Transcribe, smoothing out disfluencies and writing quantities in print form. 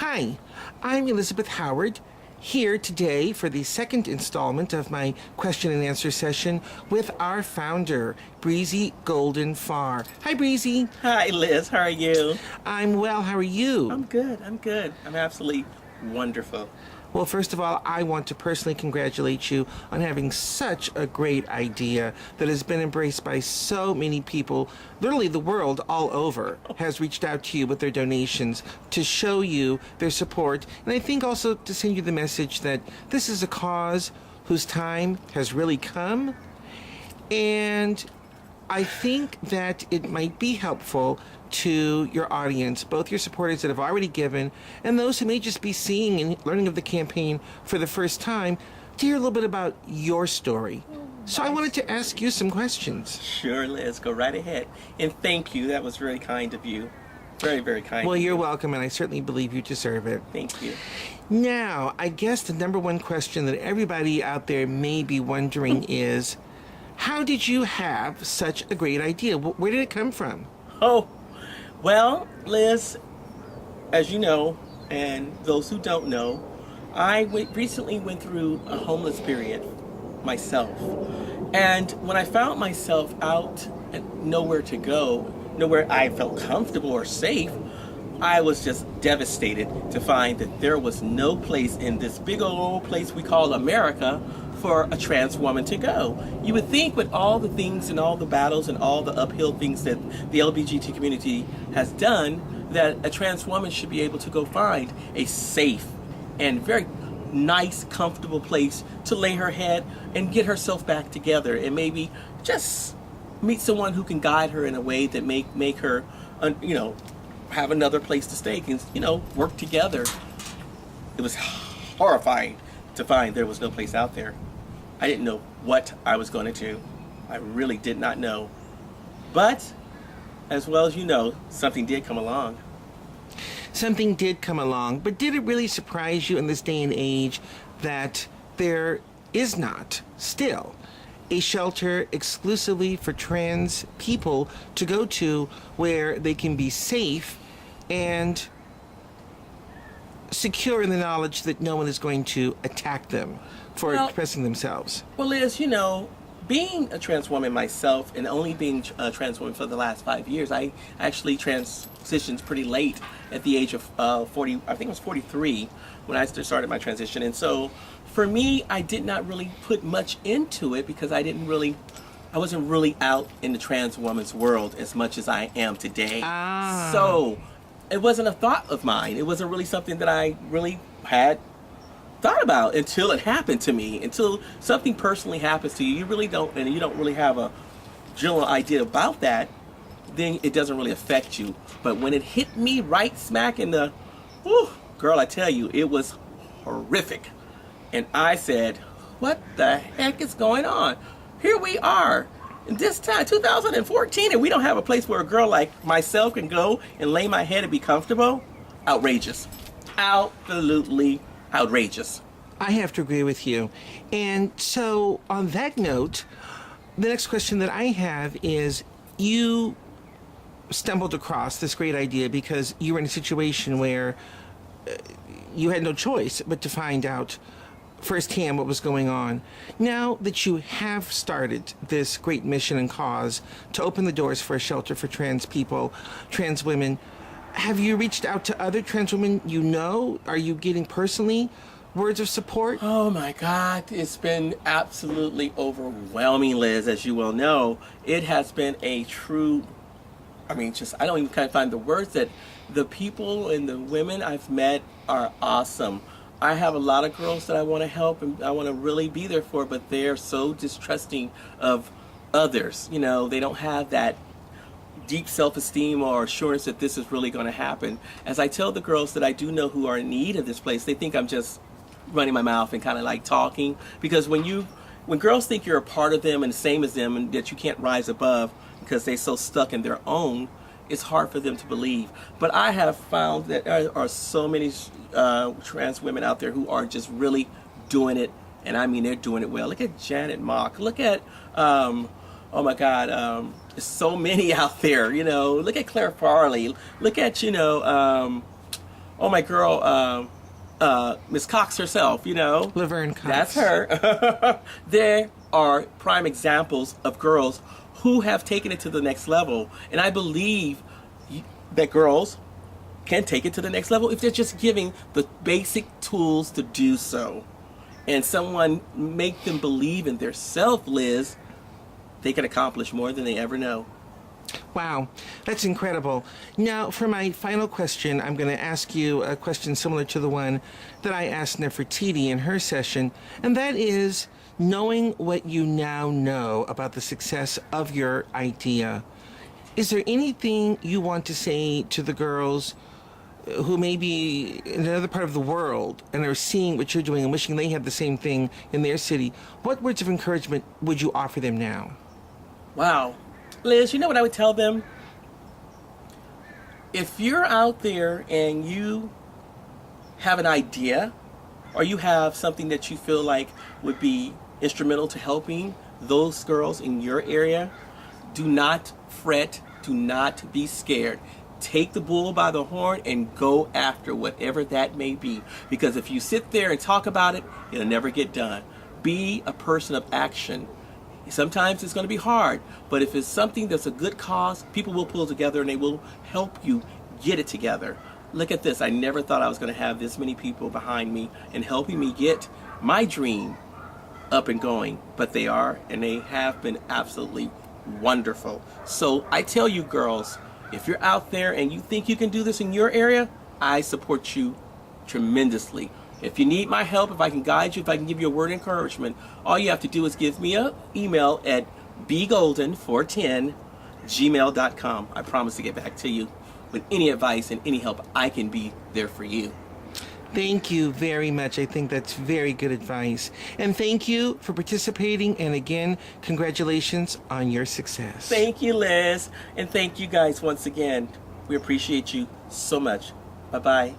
Hi, I'm Elizabeth Howard, here today for the second installment of my question and answer session with our founder, Breezy Golden Farr. Hi, Breezy. Hi, Liz. How are you? I'm well. How are you? I'm good. I'm absolutely wonderful. Well, first of all, I want to personally congratulate you on having such a great idea that has been embraced by so many people. Literally, the world all over has reached out to you with their donations to show you their support. And I think also to send you the message that this is a cause whose time has really come. And I think that it might be helpful to your audience, both your supporters that have already given and those who may just be seeing and learning of the campaign for the first time, to hear a little bit about your story. So I wanted to ask you some questions. Sure, Liz. Go right ahead. And thank you. That was very kind of you. Very, very kind. Well, of you're you. welcome, and I certainly believe you deserve it. Thank you. Now, I guess the number one question that everybody out there may be wondering is, how did you have such a great idea? Where did it come from? Oh, well, Liz, as you know, and those who don't know, I recently went through a homeless period myself. And when I found myself out and nowhere to go, nowhere I felt comfortable or safe, I was just devastated to find that there was no place in this big old place we call America for a trans woman to go. You would think with all the things and all the battles and all the uphill things that the LGBT community has done, that a trans woman should be able to go find a safe and very nice, comfortable place to lay her head and get herself back together, and maybe just meet someone who can guide her in a way that make her, have another place to stay, and work together. It was horrifying to find there was no place out there. I didn't know what I was going to do. I really did not know. But, as well as you know, something did come along. Something did come along, but did it really surprise you in this day and age that there is not still a shelter exclusively for trans people to go to where they can be safe and secure in the knowledge that no one is going to attack them for expressing themselves? Well, Liz, being a trans woman myself and only being a trans woman for the last 5 years, I actually transitioned pretty late at the age of 40, I think it was 43 when I started my transition. And so for me, I did not really put much into it because I wasn't really out in the trans woman's world as much as I am today. So it wasn't a thought of mine. It wasn't really something that I really had thought about until it happened to me. Until something personally happens to you, you don't really have a general idea about that, then it doesn't really affect you. But when it hit me right smack in the, girl, I tell you, it was horrific. And I said, what the heck is going on? Here we are in this time, 2014, and we don't have a place where a girl like myself can go and lay my head and be comfortable? Outrageous. Absolutely outrageous. I have to agree with you. And so, on that note, the next question that I have is, you stumbled across this great idea because you were in a situation where you had no choice but to find out firsthand what was going on. Now that you have started this great mission and cause to open the doors for a shelter for trans people, trans women, have you reached out to other trans women you know? Are you getting personally words of support? Oh my God, it's been absolutely overwhelming, Liz, as you well know. It has been a true, I don't even kind of find the words. That the people and the women I've met are awesome. I have a lot of girls that I want to help and I want to really be there for, but they're so distrusting of others. They don't have that deep self-esteem or assurance that this is really going to happen. As I tell the girls that I do know who are in need of this place, they think I'm just running my mouth and kind of like talking, because when girls think you're a part of them and the same as them and that you can't rise above because they're so stuck in their own, it's hard for them to believe. But I have found that there are so many trans women out there who are just really doing it, and they're doing it well. Look at Janet Mock. Look at oh my God, there's so many out there. Look at Claire Farley. Look at Oh, my girl, Miss Cox herself, you know. Laverne Cox. That's her. There are prime examples of girls who have taken it to the next level. And I believe that girls can take it to the next level if they're just giving the basic tools to do so. And someone make them believe in their self, Liz, they can accomplish more than they ever know. Wow, that's incredible. Now, for my final question, I'm going to ask you a question similar to the one that I asked Nefertiti in her session, and that is, knowing what you now know about the success of your idea, is there anything you want to say to the girls who may be in another part of the world and are seeing what you're doing and wishing they had the same thing in their city? What words of encouragement would you offer them now? Wow. Liz, you know what I would tell them? If you're out there and you have an idea or you have something that you feel like would be instrumental to helping those girls in your area, do not fret, do not be scared. Take the bull by the horn and go after whatever that may be. Because if you sit there and talk about it, it'll never get done. Be a person of action. Sometimes it's going to be hard, but if it's something that's a good cause, people will pull together and they will help you get it together. Look at this. I never thought I was going to have this many people behind me and helping me get my dream up and going, but they are, and they have been absolutely wonderful. So I tell you girls, if you're out there and you think you can do this in your area, I support you tremendously. If you need my help, if I can guide you, if I can give you a word of encouragement, all you have to do is give me an email at bgolden410@gmail.com. I promise to get back to you with any advice and any help I can be there for you. Thank you very much. I think that's very good advice. And thank you for participating. And again, congratulations on your success. Thank you, Liz. And thank you guys once again. We appreciate you so much. Bye-bye.